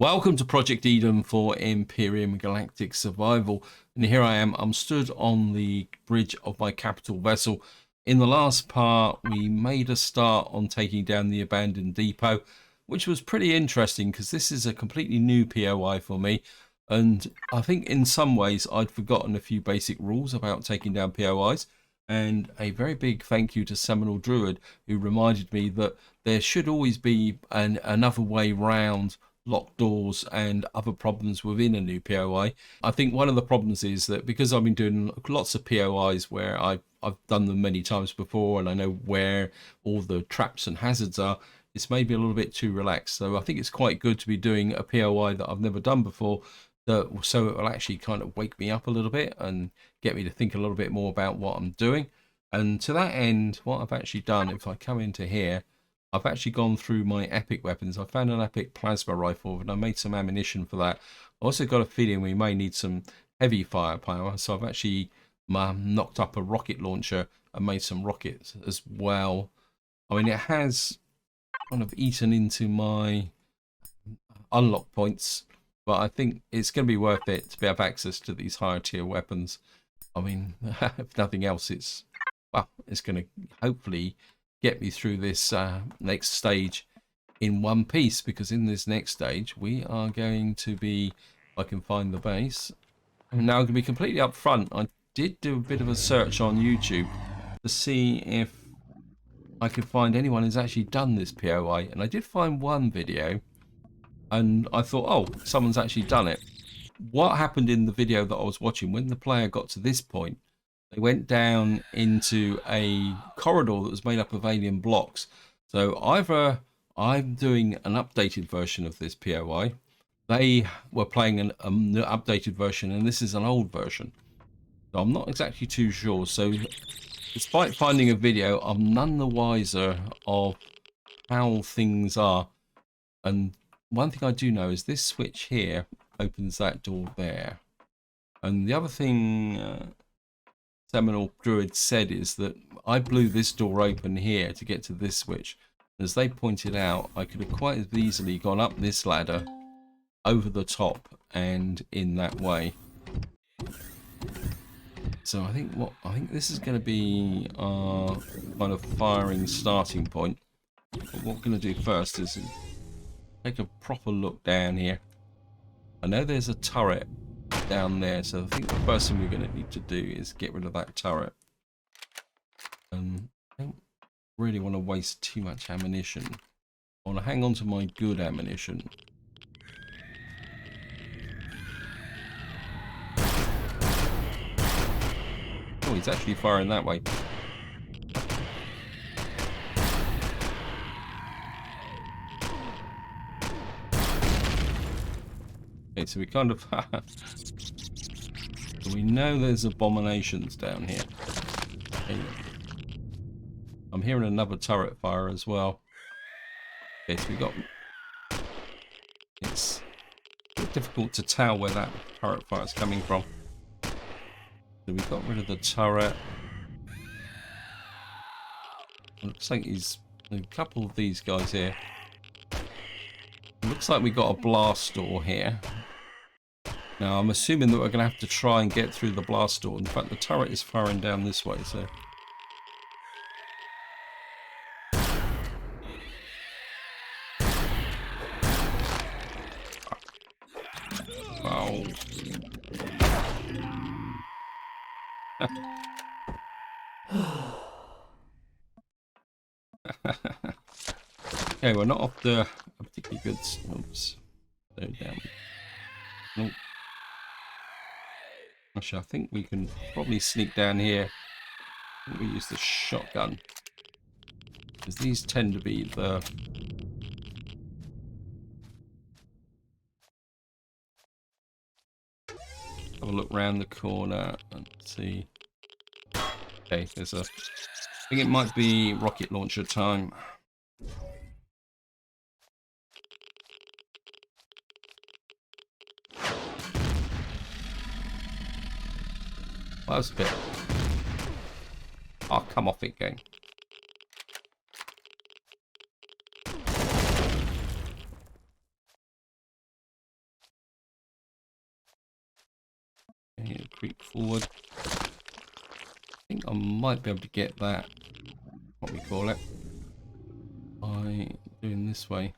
Welcome to Project Eden for Empyrion Galactic Survival. And here I am, I'm stood on the bridge of my capital vessel. In the last part, we made a start on taking down the abandoned depot, which was pretty interesting because this is a completely new POI for me. And I think in some ways I'd forgotten a few basic rules about taking down POIs. And a very big thank you to Seminole Druid, who reminded me that there should always be another way round locked doors and other problems within a new POI. I think one of the problems is that because I've been doing lots of POIs where I've done them many times before and I know where all the traps and hazards are, it's maybe a little bit too relaxed. So I think it's quite good to be doing a POI that I've never done before, so it will actually kind of wake me up a little bit and get me to think a little bit more about what I'm doing. And to that end, what I've actually done, if I come into here, I've actually gone through my epic weapons. I found an epic plasma rifle and I made some ammunition for that. I also got a feeling we may need some heavy firepower, so I've actually knocked up a rocket launcher and made some rockets as well. I mean, it has kind of eaten into my unlock points, but I think it's going to be worth it to have access to these higher tier weapons. I mean, if nothing else, it's going to hopefully get me through this next stage in one piece, because in this next stage we are going to be, if I can find the base. Now I'm going to be completely upfront. I did do a bit of a search on YouTube to see if I could find anyone who's actually done this POI, and I did find one video and I thought, oh, someone's actually done it. What happened in the video that I was watching, when the player got to this point, they went down into a corridor that was made up of alien blocks. So either I'm doing an updated version of this POI, they were playing an updated version, and this is an old version. So I'm not exactly too sure. So despite finding a video, I'm none the wiser of how things are. And one thing I do know is this switch here opens that door there. And the other thing Seminole Druid said is that I blew this door open here to get to this switch. As they pointed out, I could have quite as easily gone up this ladder, over the top, and in that way. So I think this is going to be our kind of firing starting point. But what we're going to do first is take a proper look down here. I know there's a turret down there, so I think the first thing we're going to need to do is get rid of that turret. I don't really want to waste too much ammunition. I want to hang on to my good ammunition. Oh, he's actually firing that way. Okay, so we kind of we know there's abominations down here. Okay. I'm hearing another turret fire as well. Okay, so we got, it's a bit difficult to tell where that turret fire is coming from. So we got rid of the turret. Looks like he's a couple of these guys here. Looks like we got a blast door here. Now I'm assuming that we're going to have to try and get through the blast door. In fact, the turret is firing down this way, so. Oh. Okay, we're not off to a particularly good. Oops. So down. Nope. Actually, I think we can probably sneak down here. I think we use the shotgun, because these tend to be the have a look round the corner and see. Okay, there's a. I think it might be rocket launcher time. That was a bit. Oh, come off it, game. creep forward. I think I might be able to get that, what we call it, by doing this way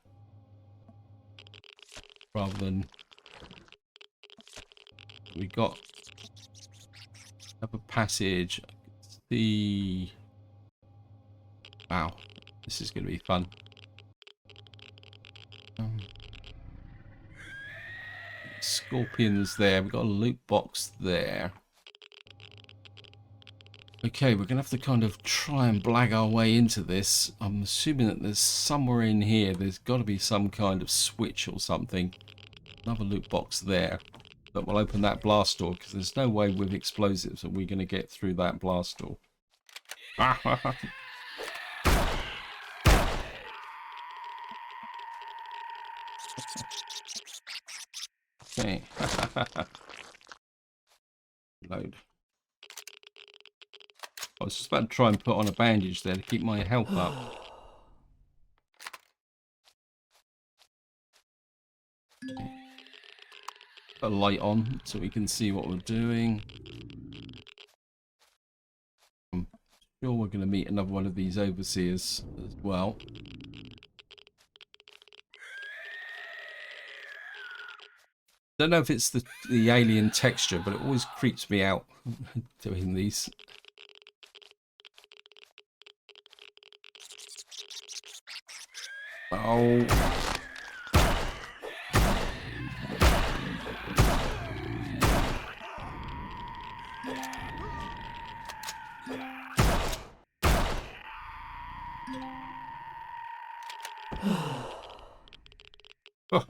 rather than we got up a passage. The wow, this is going to be fun. Scorpions there. We've got a loot box there. Okay, we're going to have to kind of try and blag our way into this. I'm assuming that there's somewhere in here, there's got to be some kind of switch or something. Another loot box there. But we'll open that blast door because there's no way with explosives that we're going to get through that blast door. Okay. Load. I was just about to try and put on a bandage there to keep my health up. Put a light on so we can see what we're doing. I'm sure we're going to meet another one of these overseers as well. Don't know if it's the alien texture, but it always creeps me out doing these. Oh. Oh.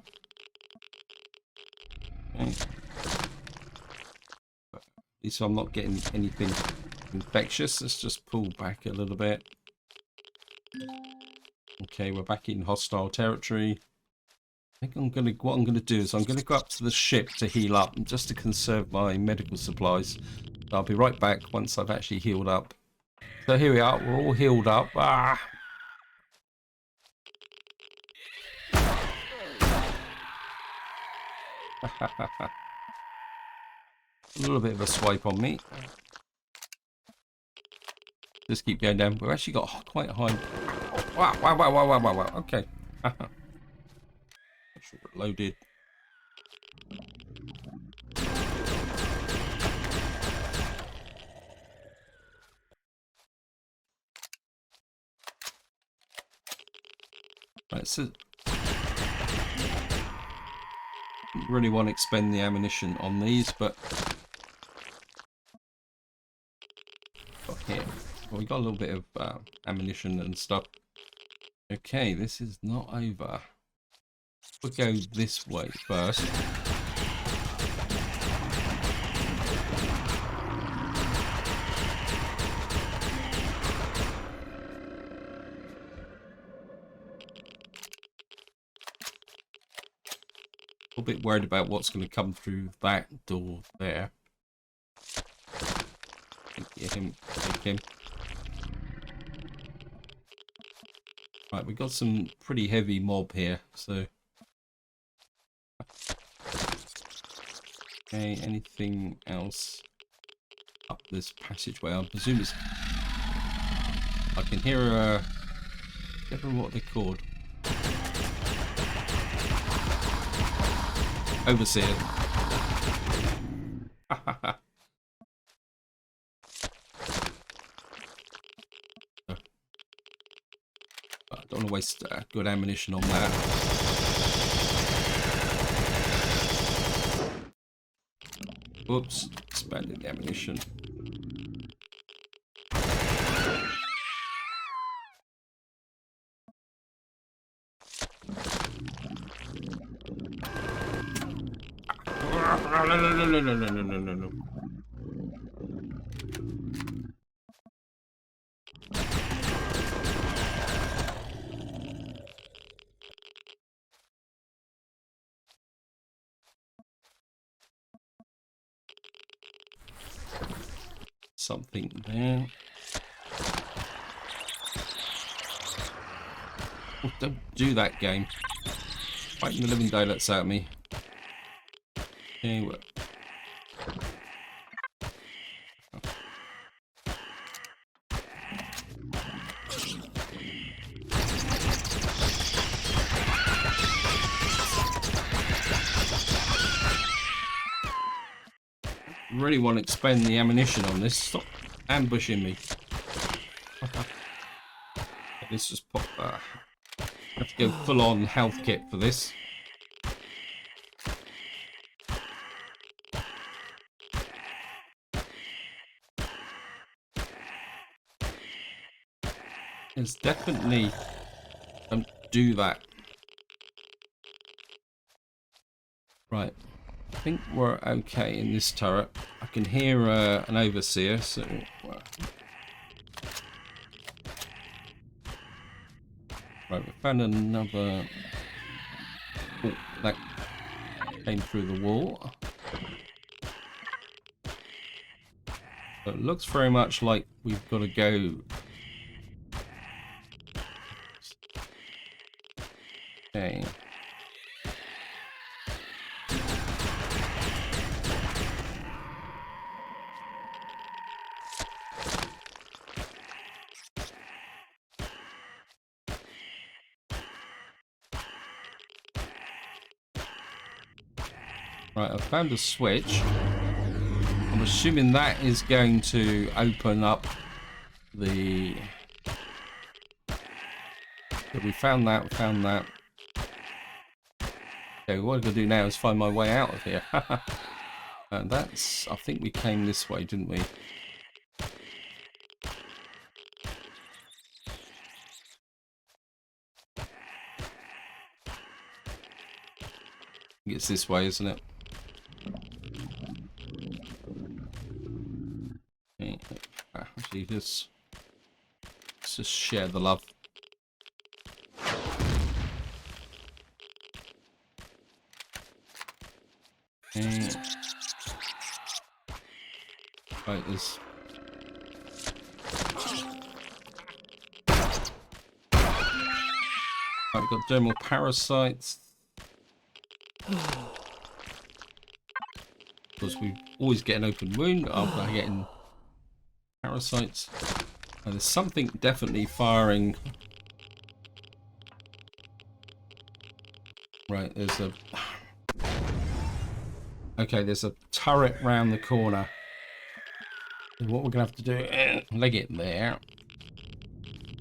Okay. At least I'm not getting anything infectious. Let's just pull back a little bit. Okay, we're back in hostile territory. I think what I'm gonna do is I'm gonna go up to the ship to heal up and just to conserve my medical supplies. I'll be right back once I've actually healed up. So here we are, we're all healed up. Ah. A little bit of a swipe on me. Just keep going down. We've actually got quite high. Wow. Okay. Loaded. Right, so really want to expend the ammunition on these, but here we got a little bit of ammunition and stuff. Okay, this is not over. We'll go this way first. A bit worried about what's going to come through that door there. Get him. Right, we've got some pretty heavy mob here, so. Okay, anything else up this passageway? I presume it's. I can hear a. I don't know what they're called. Overseer. I don't want to waste good ammunition on that. Whoops, expanded the ammunition. No. Something there. Oh, don't do that, game. Fighting the living daylights out of me. Okay, well. really want to expend the ammunition on this. Stop ambushing me. Let's just pop that. I have to go full on health kit for this. There's definitely... Don't do that. Right. I think we're okay in this turret. I can hear an overseer, so... Right, we found another... Oh, that came through the wall. So it looks very much like we've got to go... Okay. Right, I found a switch. I'm assuming that is going to open up the... So we found that, Okay, what I'm going to do now is find my way out of here. And that's... I think we came this way, didn't we? I think it's this way, isn't it? Okay. Actually, let's just share the love. Okay. Right, there's... I've got dermal parasites. Because we always get an open wound after getting parasites. And there's something definitely firing. Right, there's a... Okay, there's a turret round the corner. And what we're going to have to do is leg it there.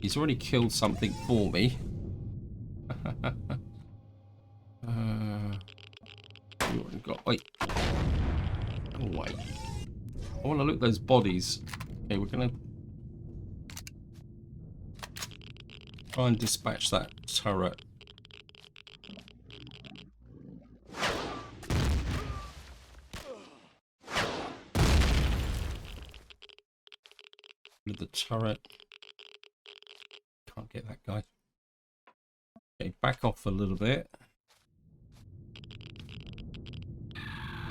He's already killed something for me. You already got... Wait. Oh, wait. I want to look at those bodies. Okay, we're going to try and dispatch that turret. With the turret. Can't get that guy. Okay, back off a little bit.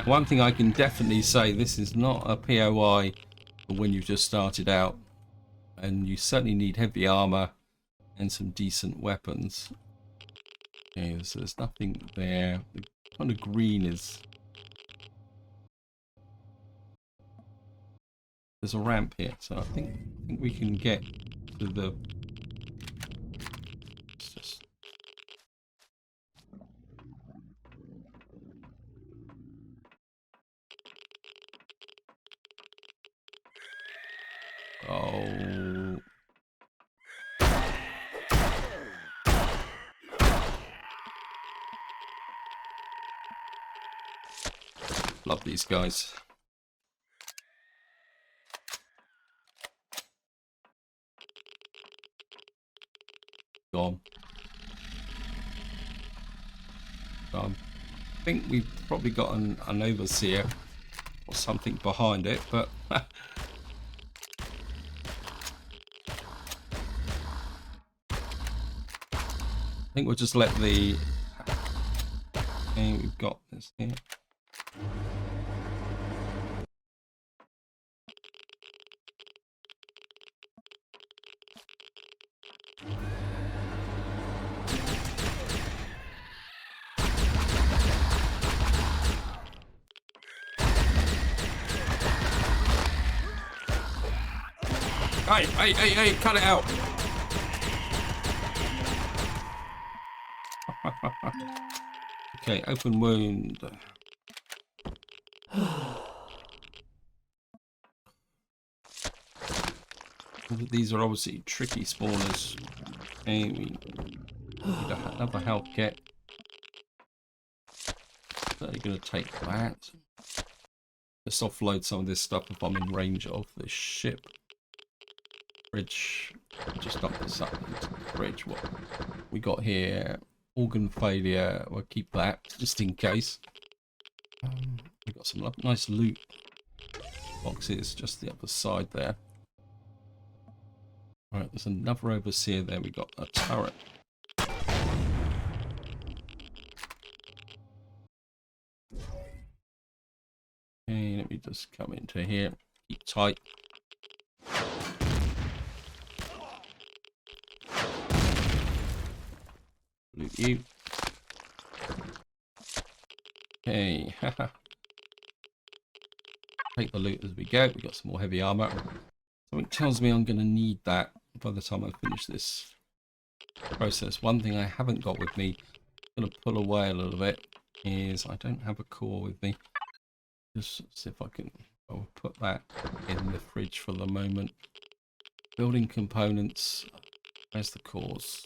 One thing I can definitely say, this is not a POI for when you've just started out. And you certainly need heavy armor and some decent weapons. Okay, so there's nothing there. The kind of green is... There's a ramp here, so I think we can get to the... It's just... Oh... Love these guys. Gone. I think we've probably got an overseer or something behind it, but I think we'll just let the... Okay, we've got this here. Hey, cut it out. Okay, open wound. These are obviously tricky spawners. Okay, we need another health kit. So you're going to take that. Let's offload some of this stuff if I'm in range of this ship. Bridge. Just dump this up into the bridge. What we got here? Organ failure. We'll keep that just in case. We've got some nice loot boxes just the other side there. Right, there's another overseer there. We got a turret. Okay, let me just come into here. Keep tight. Loot you. Okay, take the loot as we go. We got some more heavy armor. Something tells me I'm going to need that by the time I finish this process. One thing I haven't got with me, I'm going to pull away a little bit, is I don't have a core with me. Just see if I can. I'll put that in the fridge for the moment. Building components. Where's the cores?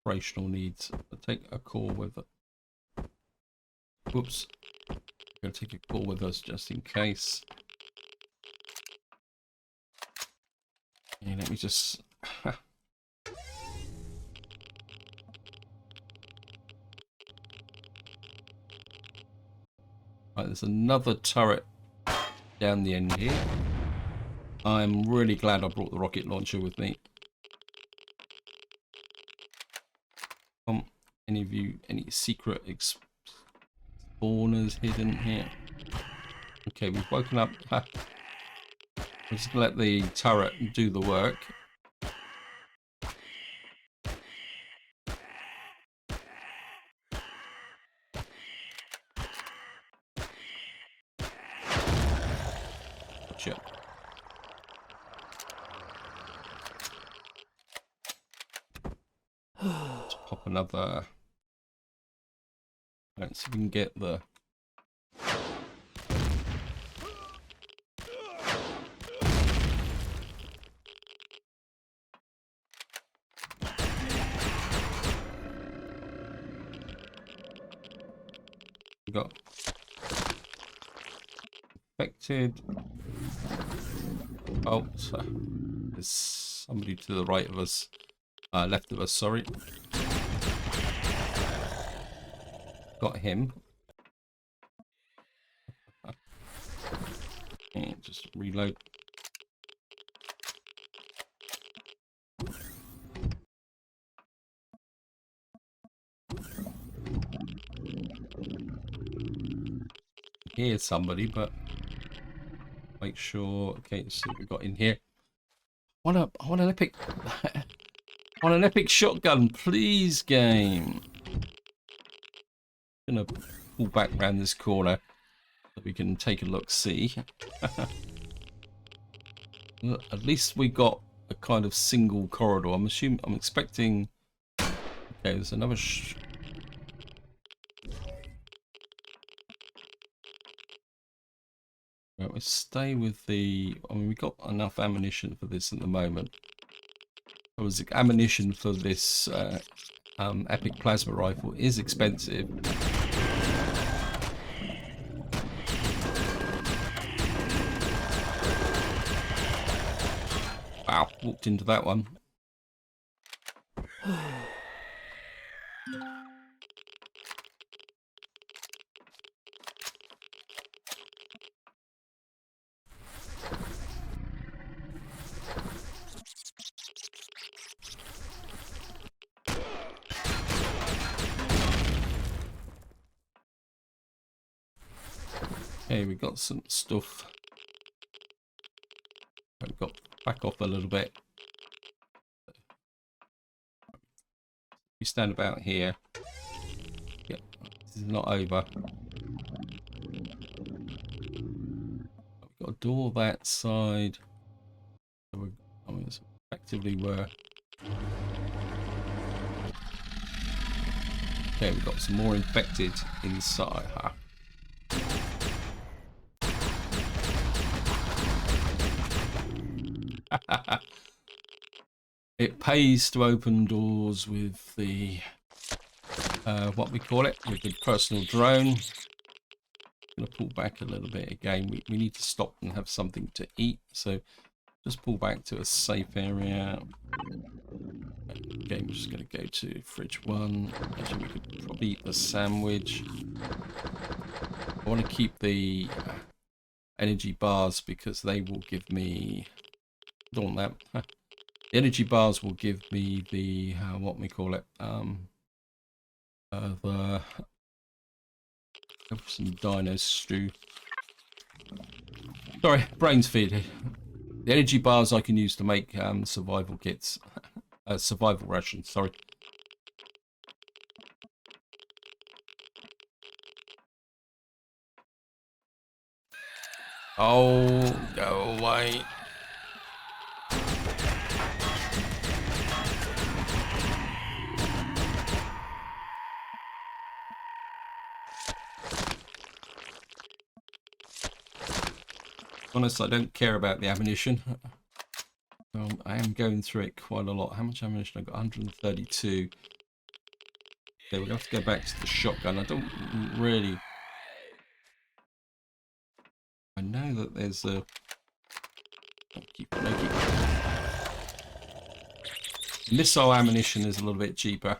Operational needs. I'll take a core with it. Whoops. I'm going to take a core with us just in case. And let me just. Right, there's another turret down the end here. I'm really glad I brought the rocket launcher with me. Any of you, any secret spawners hidden here? Okay, we've woken up. We're just gonna let the turret do the work. Gotcha. Let's pop another. Let's see if we can get the. We got infected. Oh, so there's somebody to the right of us, left of us. Sorry. Got him. And just reload. Hear somebody, but make sure. Okay, let's see what we got in here. I want an epic. I want an epic shotgun, please, game. Gonna pull back around this corner so we can take a look. See. At least we got a kind of single corridor. I'm expecting. Okay, there's another. Right, we'll stay with the. I mean, we got enough ammunition for this at the moment. There was ammunition for this epic plasma rifle is expensive. Wow, walked into that one. Okay, we got some stuff. We've got back off a little bit. We stand about here. Yep, this is not over. We've got a door that side. So I mean, it's effectively where. Okay, we've got some more infected inside. Huh? pays to open doors with the what we call it, with the personal drone. I'm gonna pull back a little bit again. We need to stop and have something to eat, so just pull back to a safe area. Okay, I'm just going to go to fridge 1. Actually, we could probably eat the sandwich. I want to keep the energy bars because they will give me... Don't want that. The energy bars will give me the... what we call it? The... Some dino stew. Sorry, brain's feeding. The energy bars I can use to make survival kits. Survival rations, sorry. Oh, go away. Honest, I don't care about the ammunition. I am going through it quite a lot. How much ammunition? I've got 132. Okay, we're going to have to go back to the shotgun. I don't really... I know that there's a... Missile ammunition is a little bit cheaper.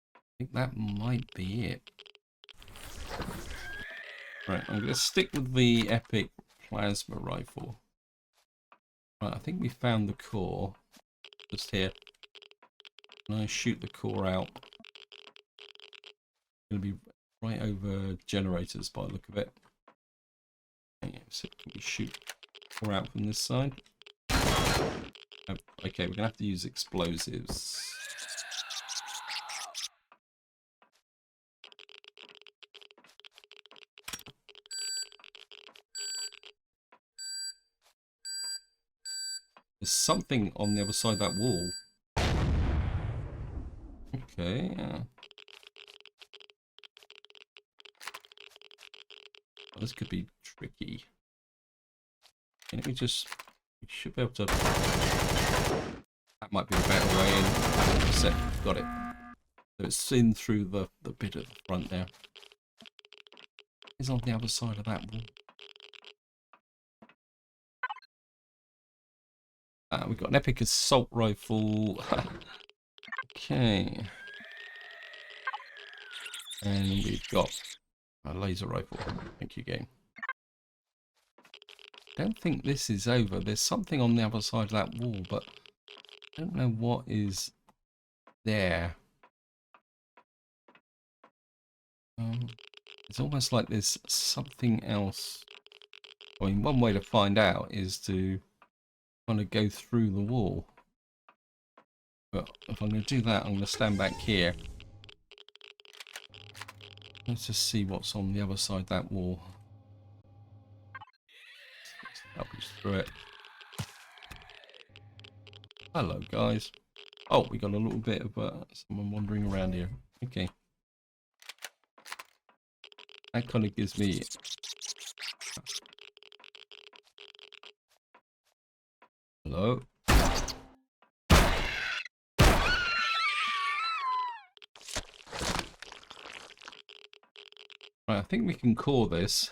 I think that might be it. Right, I'm going to stick with the epic plasma rifle. Right, I think we found the core. Just here. When I shoot the core out, it's going to be right over generators by the look of it. So can we shoot the core out from this side? Oh, okay, we're going to have to use explosives. There's something on the other side of that wall. Okay, yeah. Well, this could be tricky. Let me just... We should be able to... That might be a better way in. Set. Got it. So it's in through the bit at the front there. It's on the other side of that wall. We've got an epic assault rifle. Okay. And we've got a laser rifle. Thank you, game. Don't think this is over. There's something on the other side of that wall, but I don't know what is there. It's almost like there's something else. I mean, one way to find out is to kind of go through the wall. But if I'm going to do that, I'm going to stand back here. Let's just see what's on the other side of that wall. Help us through it. Hello, guys. Oh, we got a little bit of someone wandering around here. Okay. That kind of gives me... Hello? Right, I think we can core this.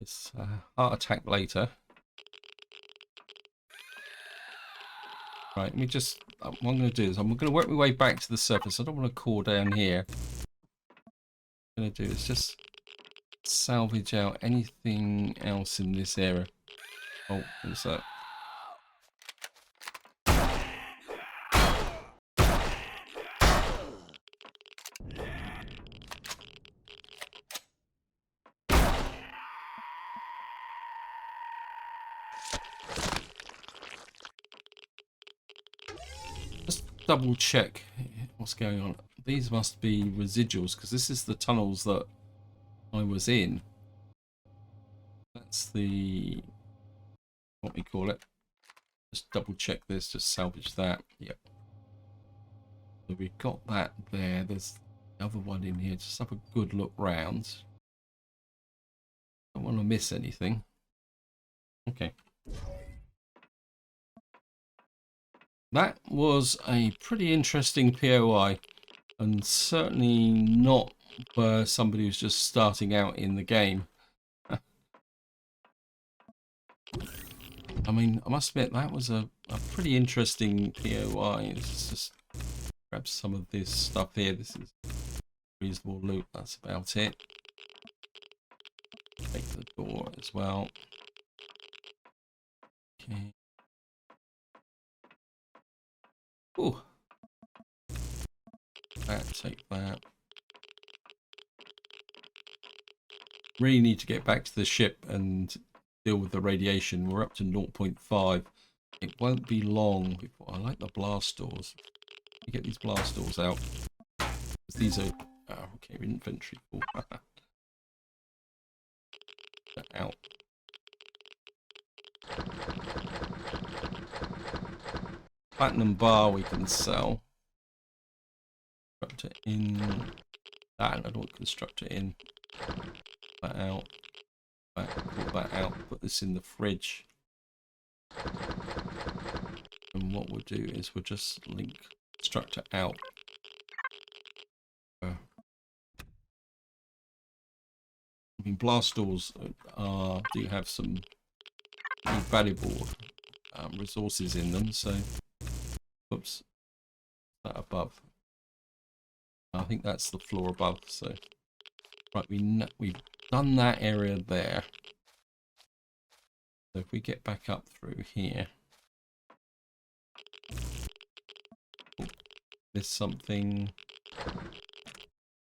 It's heart attack later. Right, let me just... what I'm going to do is I'm going to work my way back to the surface. I don't want to core down here. What I'm going to do is just salvage out anything else in this area. Oh, what's that? Just double check what's going on. These must be residuals because this is the tunnels that I was in. That's the... what we call it. Just double check this, just salvage that. Yep. So we've got that there. There's the other one in here. Just have a good look round. Don't want to miss anything. Okay. That was a pretty interesting POI, and certainly not for somebody who's just starting out in the game. I mean, I must admit, that was a pretty interesting POI. Let's just grab some of this stuff here. This is reasonable loot. That's about it. Take the door as well. Okay. Oh, take that. Really need to get back to the ship and deal with the radiation. We're up to 0.5. It won't be long before. I like the blast doors. You get these blast doors out. These are okay. Inventory. Out. Platinum bar we can sell. Constructor in. That I don't constructor in. That out. Pull that out. Put this in the fridge. And what we'll do is we'll just link constructor out. I mean, blast doors do have some valuable resources in them. So, oops, that above. I think that's the floor above. So, right, we've done that area there. So if we get back up through here, there's something.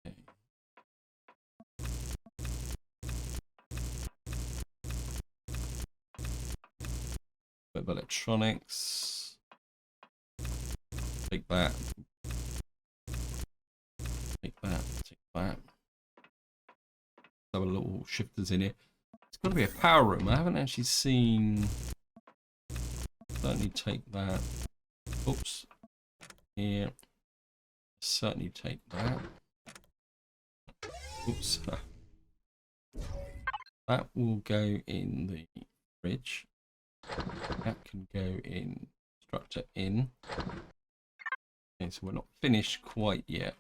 Okay. Bit of electronics. Take that. Take that. Take that. Have a little shifters in here. It's got to be a power room. I haven't actually seen. Certainly take that. Oops. Here. Certainly take that. Oops. That will go in the fridge. That can go in structure in. Okay, so we're not finished quite yet.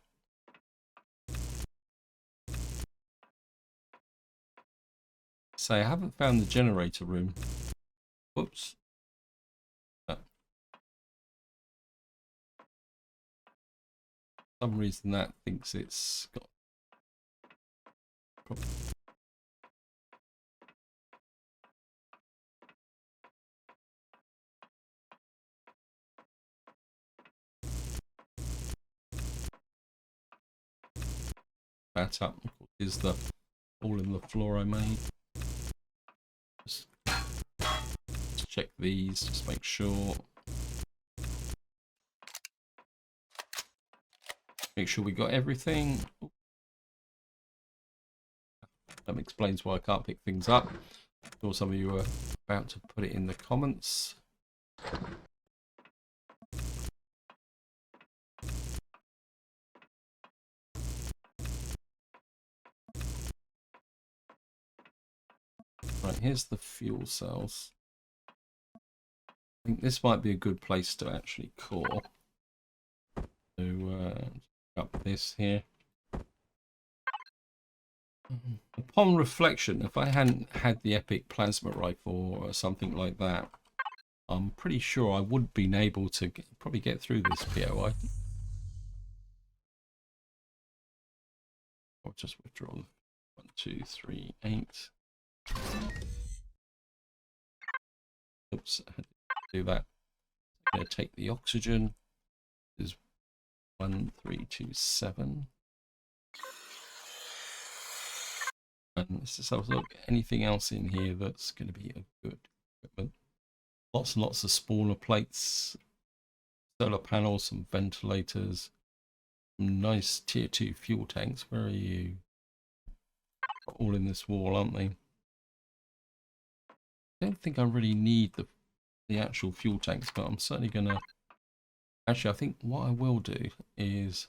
So I haven't found the generator room. Whoops. For some reason that thinks it's got. That up is the hole in the floor I made. Just check these, just make sure. Make sure we got everything. That explains why I can't pick things up. I'm sure some of you are about to put it in the comments. Right, here's the fuel cells. I think this might be a good place to actually core. So, up this here. Upon reflection, if I hadn't had the epic plasma rifle or something like that, I'm pretty sure I would have been able to probably get through this POI. I'll just withdraw 1, 2, 3, 8. Oops, I had to do that. I'm going to take the oxygen. Is 1, 3, 2, 7. And let's just have a look. Anything else in here that's going to be a good equipment? Lots and lots of spawner plates, solar panels, some ventilators, some nice tier 2 fuel tanks. Where are you? All in this wall, aren't they? I don't think I really need the actual fuel tanks, but I'm certainly gonna. Actually, I think what I will do is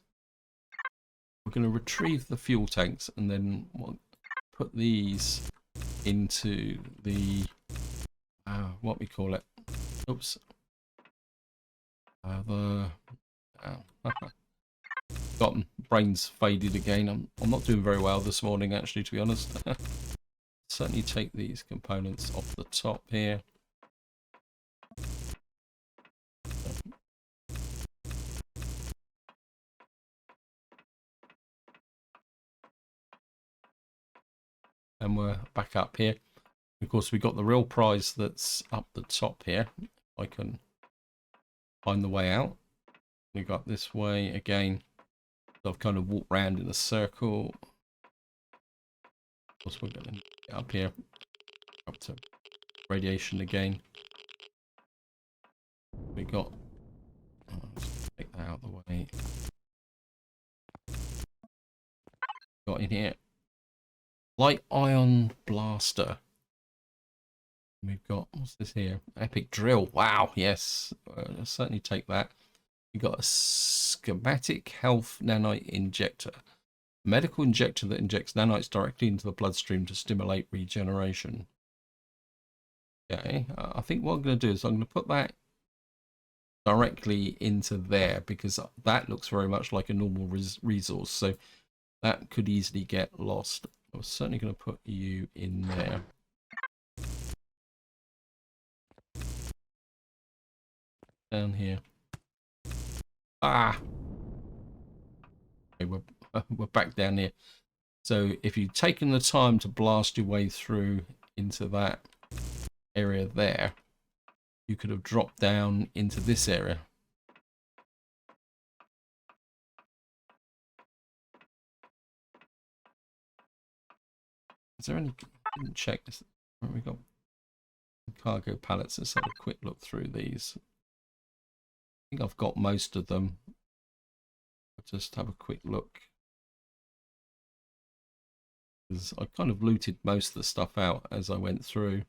we're gonna retrieve the fuel tanks and then put these into the what we call it. Oops. The gotten brains faded again. I'm not doing very well this morning, actually, to be honest. Certainly take these components off the top here. And we're back up here. Of course, we got the real prize that's up the top here. I can find the way out. We got this way again. So I've kind of walked around in a circle. Of course, we're going to get up here, up to radiation again. We got. Let's take that out of the way. Got in here. Light ion blaster. We've got, what's this here? Epic drill. Wow, yes. I'll certainly take that. We've got a schematic health nanite injector. A medical injector that injects nanites directly into the bloodstream to stimulate regeneration. Okay, I think what I'm going to do is I'm going to put that directly into there because that looks very much like a normal resource. So that could easily get lost. I'm certainly going to put you in there. Down here. Ah! Okay, we're back down here. So if you've taken the time to blast your way through into that area there, you could have dropped down into this area. Is there any? I didn't check this. Where we got cargo pallets? Let's have a quick look through these. I think I've got most of them. I'll just have a quick look. Because I kind of looted most of the stuff out as I went through.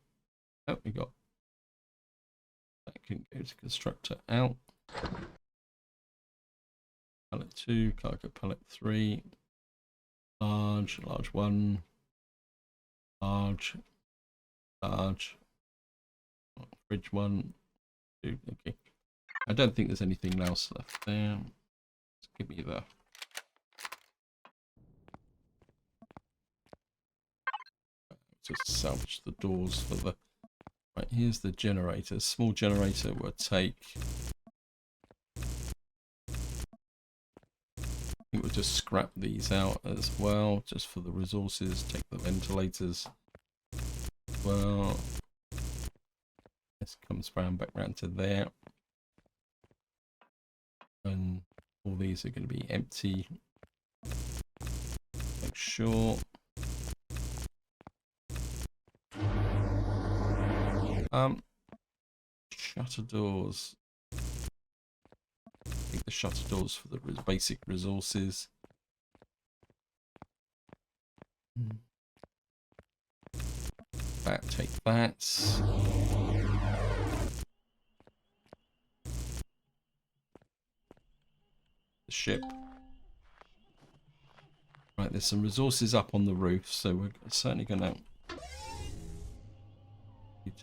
Oh, we got that can go to constructor out. Pallet 2, cargo pallet 3, large 1, large, fridge 1, 2. Okay. I don't think there's anything else left there. Just give me the. Just salvage the doors for the. Right, here's the generator. Small generator will take. I think we'll just scrap these out as well, just for the resources. Take the ventilators. Well, this comes round back round to there. And all these are going to be empty. Make sure. Shutter doors. I think the shutter doors for the basic resources. That, take that. Ship. Right, there's some resources up on the roof, so we're certainly going to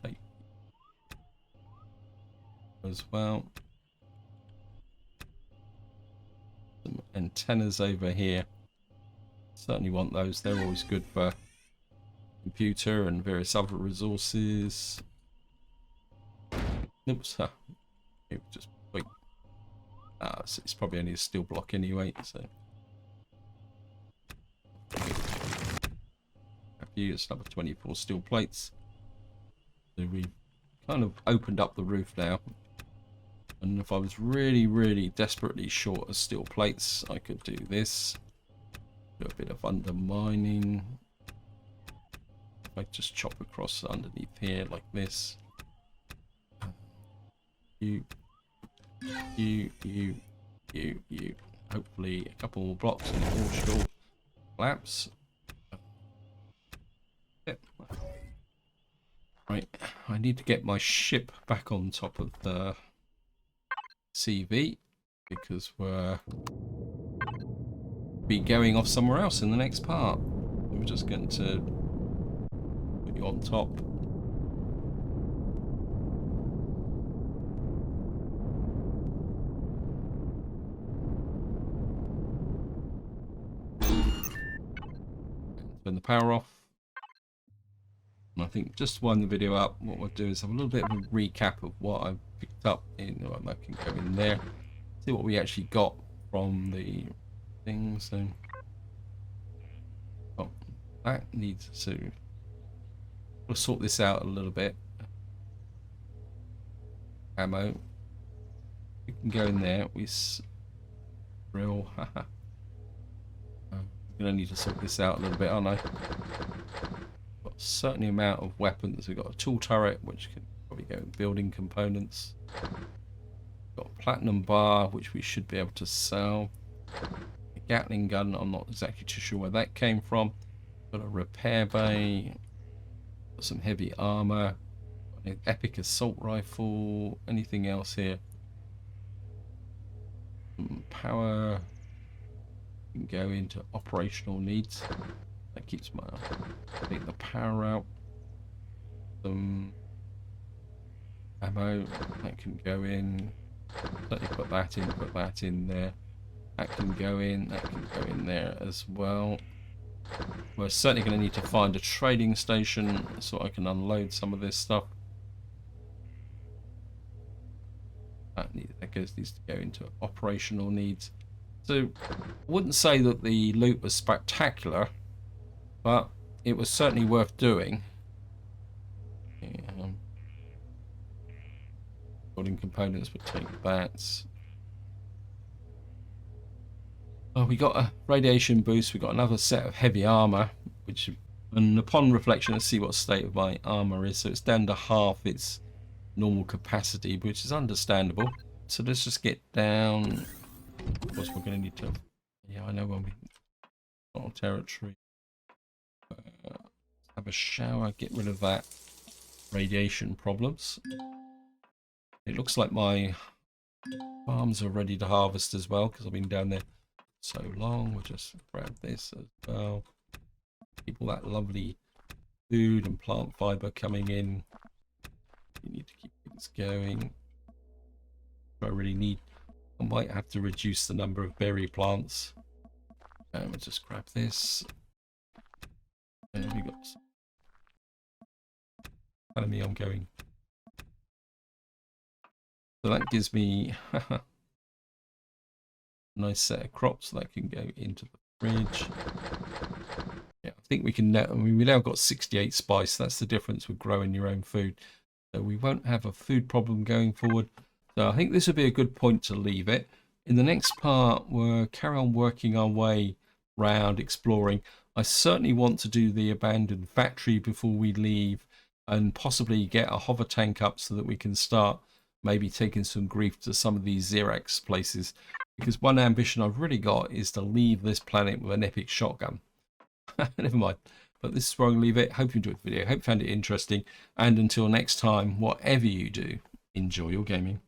take as well. Some antennas over here. Certainly want those. They're always good for computer and various other resources. Oops. Just wait. So it's probably only a steel block anyway, so it's another 24 steel plates. So we kind of opened up the roof now, and if I was really desperately short of steel plates, I could do this, do a bit of undermining. If I just chop across underneath here like this. You. Hopefully a couple more blocks and it all should all collapse. Right, I need to get my ship back on top of the CV because we're be going off somewhere else in the next part. We're just going to put you on top. Turn the power off. And I think just to wind the video up, what we'll do is have a little bit of a recap of what I've picked up in. Well, I can go in there, see what we actually got from the thing. So, oh, that needs to. We'll sort this out a little bit. Ammo. We can go in there. We drill. I'm gonna need to sort this out a little bit, aren't I? Got a certain amount of weapons. We've got a tool turret, which can probably go in building components. Got a platinum bar, which we should be able to sell. A Gatling gun. I'm not exactly too sure where that came from. Got a repair bay. Got some heavy armor. Got an epic assault rifle. Anything else here? Some power. Can go into operational needs. That keeps my take the power out. Some ammo that can go in. Certainly put that in there. That can go in. That can go in there as well. We're certainly going to need to find a trading station so I can unload some of this stuff. That needs to go into operational needs. So I wouldn't say that the loot was spectacular, but it was certainly worth doing. Building components would take that. Oh, we got a radiation boost. We got another set of heavy armor, which, and upon reflection, let's see what state of my armor is. So it's down to half its normal capacity, which is understandable. So let's just get down. Of course, we're going to need to. Yeah, I know when we on territory. Have a shower. Get rid of that radiation problems. It looks like my farms are ready to harvest as well because I've been down there so long. We'll just grab this as well. Keep all that lovely food and plant fiber coming in. You need to keep things going. I really need. I might have to reduce the number of berry plants. We'll just grab this. And we got. Telling me I'm going. So that gives me a nice set of crops that can go into the fridge. Yeah, I think we can. I mean, we now got 68 spice. That's the difference with growing your own food. So we won't have a food problem going forward. So I think this would be a good point to leave it. In the next part, we'll carry on working our way round, exploring. I certainly want to do the abandoned factory before we leave and possibly get a hover tank up so that we can start maybe taking some grief to some of these Xerax places. Because one ambition I've really got is to leave this planet with an epic shotgun. Never mind. But this is where I'm going to leave it. Hope you enjoyed the video. Hope you found it interesting. And until next time, whatever you do, enjoy your gaming.